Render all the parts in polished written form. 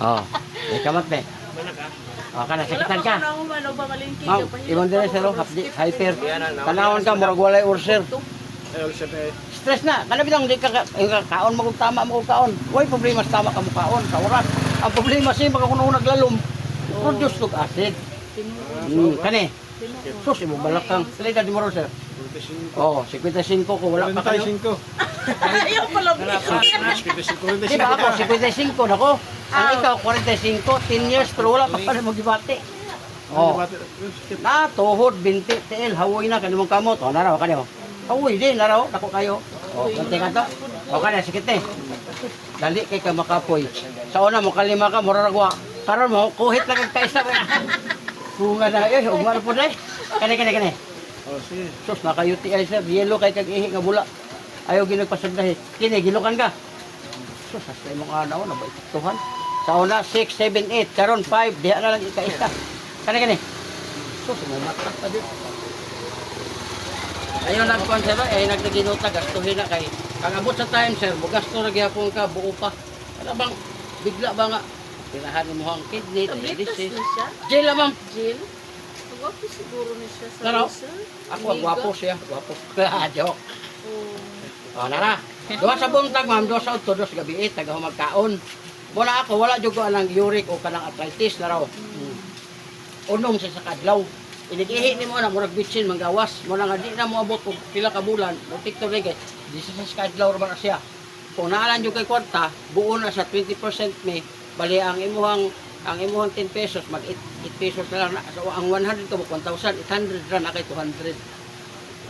Oh, may kamot be. Oh, kana sakitan ka. Ma'am, ibang dire sir, hyper. Tanawon ka murag walay ulcer. Stress na, kana bitang di ka kaon mo tama mo kaon. Way problema sa tama ka mo kaon sa oras. Ang problema si makakuno naglalom. Produce ug acid. Kani. Sus, imo balakang. Sila di mo sir. Oh, 55 ko wala pa kayo. Ayaw pala. Di ba ako 55 nako. Ang ikaw 45, 10 years pero wala pa pala mo gibati. Oh. Na tuhod binti TL hawoy na kanimong kamot. Oh, naraw kanimo. Hawoy din naraw dako kayo. Oh, kanti ka to. O kana sikit eh. Dali kay ka makapoy. Sa una mo kalima ka mura ragwa. Karon mo kuhit lang kag kaisa. Bunga na yun, ugmar po na eh. Kani. Oh, sige. Sus, nakayuti ay sir. Yelo kay kag-ihi nga bula. Ayaw ginagpasagdahi. Kini, gilukan ka. Sus, hasta mong anaw, nabaituktuhan. Sa una, 6, 7, 8. Karon 5, diha na lang ika-isa. Kani. Sus, mumata pa din. Ayaw nagkuhan sir, nagnaginuta, gastuhin na kay. Kang abot sa time sir, gasto na gyapon ka, buo pa. Ano bang, bigla ba nga? Tirahan mo ang kidney, dialysis. Jill ma'am. Jill? Gwapo siguro niya siya sa Naro? Rizal. Ako, gwapo siya. Gwapo. Joke. Oh. O, nara. Doha sa buntag, ma'am. Doha sa utto, doha sa gabi. Taga magkaon. Muna ako, wala dyan ko anang uric o kanang arthritis na raw. Unom siya sa kadlaw. Inigihi ni mo na, murag bitsin, manggawas. Muna nga, di na mo abot kung pila ka bulan. Mutik to rin, di siya sa kadlaw naman siya. Kung naalan dyan kay kwarta, buo na sa 20% may bali ang imuhang 10 pesos mag 8 pesos na lang so, ang 100 to 1,000 800 ra na kay 200.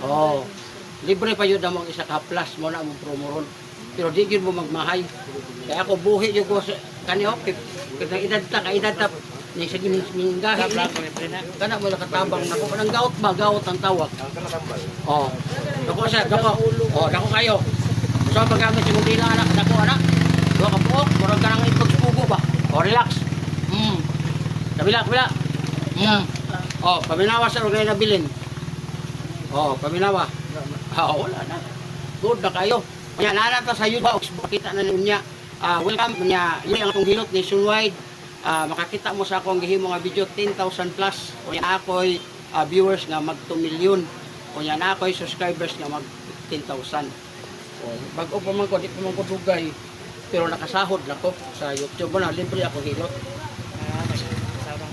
Oh. Libre pa yun among isa ka plus mo na among promo ron. Pero di gyud mo magmahay. Kaya ako buhi jud ko kaniho kada edad ta ni sa gimingahi kana mo nakatabang nako nang gaot ang tawag. Oh. Dako siya, dako. Oh, dako kayo. So paggamit si mong anak, dako anak. Duha ka buok, murag ka nang ipagsugo ba? O, relax. Kabila. O, paminawa sa rin na nabilin. O, paminawa. Wala na. Good na kayo. Kaya nanata sa YouTube, makita na niya. Welcome niya. Yun ang akong hilot nationwide. Makakita mo sa akong gihimo nga video 10,000 plus. Kaya ako'y viewers nga mag 2 million. Kaya na ako'y subscribers nga mag 10,000. Bago pa man ko, di pa man ko dugay. Pero nakasahod na ko sa YouTube mo na, libre ako hilot.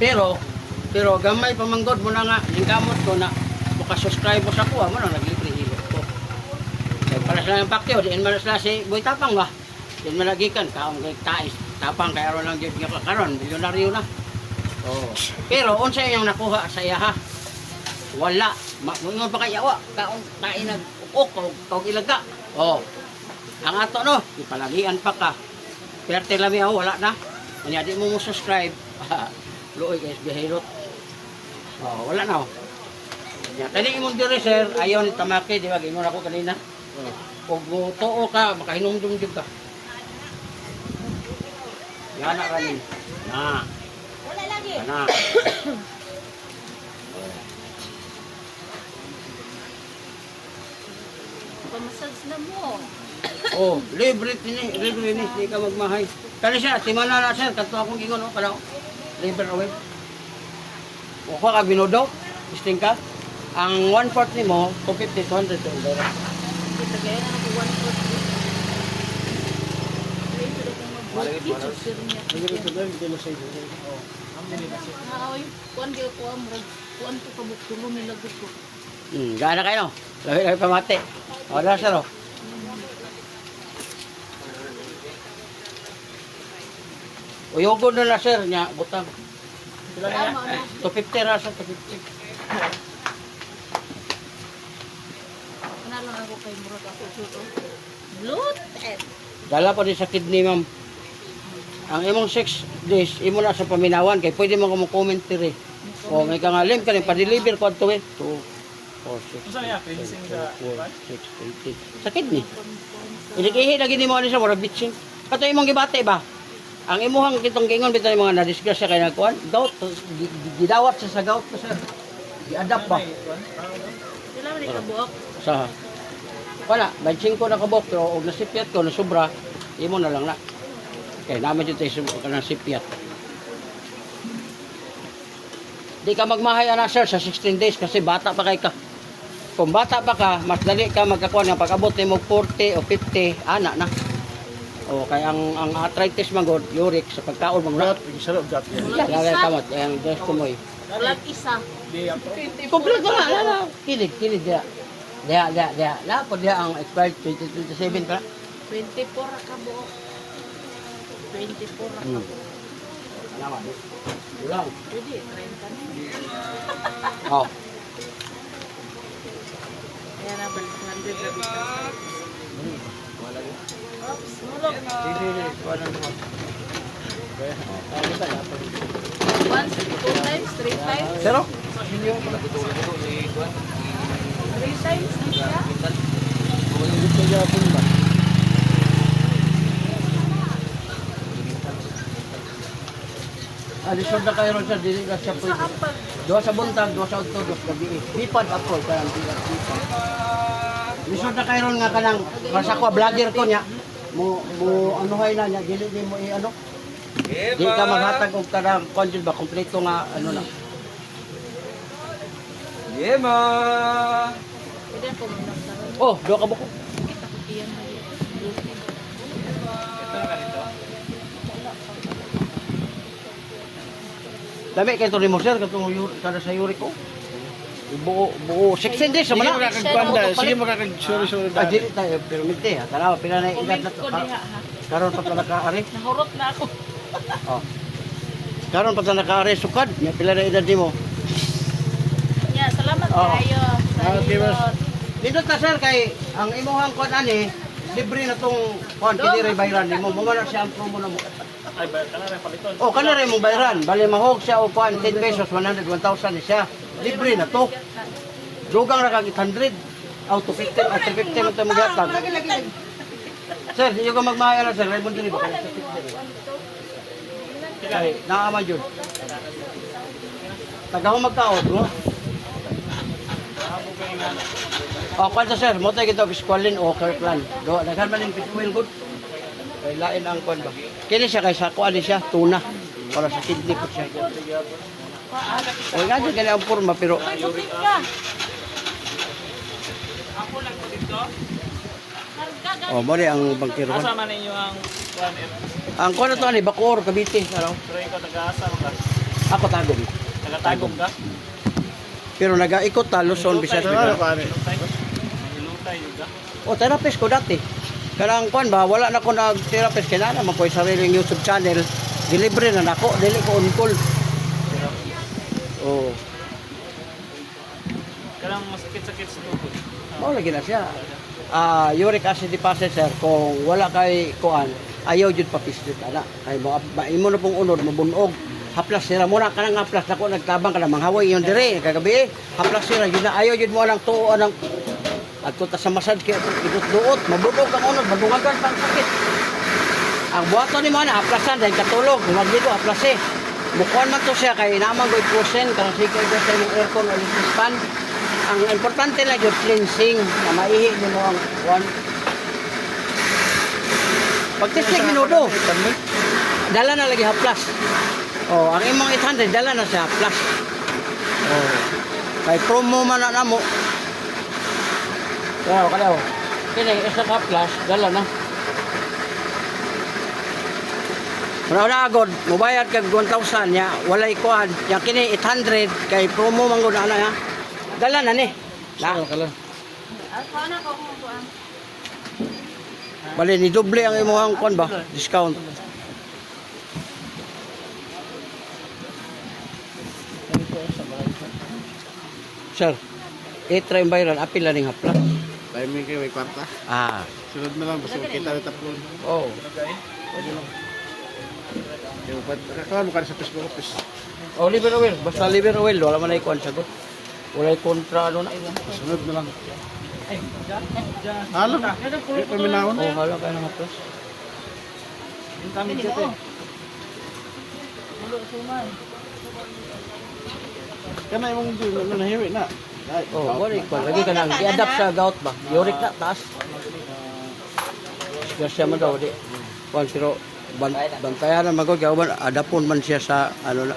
Pero gamay pamanggod mo na nga, yung gamot ko na makasubscribe mo sa kuha mo na, naglibre hilot ko. Kaya para sa lang pakyo, diin man sila si Boy Tapang ba? Diin man nagikan, kaong kay Tais, Tapang, kaya ron lang dyan nga karon, milyonaryo na. Pero unsa yung nakuha sa iya ha? Wala. Mga pa kaya wa, kaong tain nag-ukok, kaong ilaga. Ang ato no, ipalagian pa ka. Perte lami ako, wala na. Kanya di mo mo subscribe. Luoy guys, bihirot. Wala na oh. Kani imong dire sir, ayaw ni Tamaki, di ba? Gingon ako kanina. Kung tuo ka, makahinumdum jud ka. Yan na kanin. Na. Wala lagi. Na. Pamassage na mo. Libre ni, di ka magmahay. Kani siya, timana na sir, kanto akong gingon, kada libre away. O ka binodo, isting ka. Ang 1/4 ni mo, 250, 200 to. Kita kaya na ako 140. Kuan gyud ko amrag kuan ko kabuktulo nilagot ko. Gana kayo. Lahi pamati. Wala sir. Uyogod na na sir nya butang. Sila na. 250 ra sa 250. Kana lang ako kay murag ako suto. Bloated. Dala pa din sa kidney ma'am. Ang imong 6 days, imo na sa paminawan kay pwede mo ko comment dire. O may kangalim ka ni pa-deliver ko adto eh. 2 4 6. Unsa niya finishing sa 6 8. Sa kidney. Inikihi lagi nimo ani sa mura bitching. Kato imong gibate ba? Ang imuhang kitong gingon bitaw mga na-disgrasya kay nagkuan. Gout gidawat sa gout sir. Gi-adapt ba? Sila man ikabuok. Sa wala, 25 na kabok pero og nasipyat ko na sobra, imo na lang na. Kaya naman dito ka ng sipiat. Di ka magmahay ana sir sa 16 days kasi bata pa kay ka. Kung bata pa ka, mas dali ka magkakuha ng pag-abot ni mo 40 o 50, ana na. O kaya ang arthritis man god, uric sa pagkaon mo na. Sarap gat. Lagay kamot, ang gusto mo. Walang isa. Kompleto na. Kilig dia. Dia. Na po dia ang expired 2027 pa. 24 ra ka buo. 24 ra ka Hmm. buo. Naman. Ulang. Pwede, 30 na. Oh. Kaya na balik 100 ra dito. Oops, mulog. Once, 2 times, 3 times. Pero 3 times na siya. alisod na kayo ron sir, dili na siya pwede. Saan pag Duha sa buntag, duha sa udto, duha sa gabi. Bipad ako, kaya ang bigat bipad. Lisod na kayo ron nga kanang, kasi ako, vlogger ko niya. Anuhay na niya, dili mo ano. Di ka maghatag og kanang content ba, kompleto nga, ano na. Yema! pwede po mo nagsaroon. Oh, duha ka buko. Iyan na yun. Dami kayo ito mo sir, kada sa yuri ko. Buo 16 days Sige naman na. makakagpanda, sige makakag-suri-suri Ah, dahil. dili tayo, pero minti ha. Tanaw, pila na edad Comment na ko to. diha ha. Karon pa talaga ari. Nahurot na ako. Oh. Karon pa talaga ari sukad. Nya pila na edad nimo? Yeah, salamat Oh. kayo. Okay, boss. Dito ta sir kay ang imuhang kuan ani, libre na tong kuan kini bayran nimo. Mo man siya ang promo na mo. Ay, ba, kanara paliton. Oh, kana rin mong bayran. Bali mahog siya o kuan 10 pesos, 100, 1,000 ni siya. Libre na to. Dugang ra kag 800. Auto 50, at 50 man tayo maghatag. Sir, hindi ko magmahaya na sir. Raymond din ba? Kaya, naama yun. Tagaw magkaot, no? Oh, kwan sa sir, mo tayo kita Piscualin o Kirkland. Do, naghan man yung Piscual good. Kay lain ang kwan ba? Kini siya kay sa kuan siya, tuna. Para sa kidney ko siya. O nga dyan ganyan ang forma, pero Suking ka. oh, mo ang bangkiro. Asa man ninyo ang kuan Ang kuan na to ani Bacoor, Cavite, ano? pero ikaw taga-asa ka. Ako tagom. Taga-tagom ka. Pero nagaikot ta Luzon, Visayas, Ano Mindanao. pa ni? Ilutay yun ka. O therapist ko dati. Kanang kuan ba, wala na ko nag-therapist kaya na naman ko yung sariling YouTube channel. Delivery na nako, dili ko on call. Oh, Karang masakit-sakit sa tukod. mao lagi na siya. Uric acid deposit sir, kung wala kay kuan, ayaw jud papislit ana. Kay mo imo na pong unod mabunog. Haplas sira mo na kanang haplas nako nagtabang ka na manghaway yon dire kagabi. Haplas sira jud na ayaw jud mo lang tuo anang adto ta sa masad kay idut-duot, mabunog ang unod, madungagan pang sakit. Ang buhaton ni mo na haplasan dahil katulog, magdito haplase. Bukuan man to siya kay naman goy pusen kanang sige ko sa imong aircon o electric fan. Ang importante lang yung cleansing na maihi mo ang kuan. Pag 30 minuto, dala na lagi haplas. Oh, ang imong 800 dala na sa haplas. Oh. Kay promo man na namo. Kaya, kini isa haplas dala na. Wala agad, mubayad kag 1,000 ya, walay kuan. Yang kini 800 kay promo man gud ana ya. Dala na ni. Na. Paano ko kung buwan? Bali ni doble ang imong kuan ba? Discount. Sir, itra yung bayaran, apil na ning haplas. Tayo may kayo may kwarta. Ah, Sunod na lang basta kita na tapon. oh. Yung kakawan mo ka sa Facebook office. Oliver oil, basta oliver oil, wala man ay kuan sagot. Wala ay kontra ano na. Sunod na lang. Alam, may paminahon. Oh, hala kayo ng haplas. Yung kami dito eh. Mulo suman. Kana yung nahiwi na. Oh, wala kuan. Lagi ka nang i-adapt sa gout ba? Uric na taas. Siya mo daw di. Kuan pero Bantayan na magod kauban adapon man siya sa ano na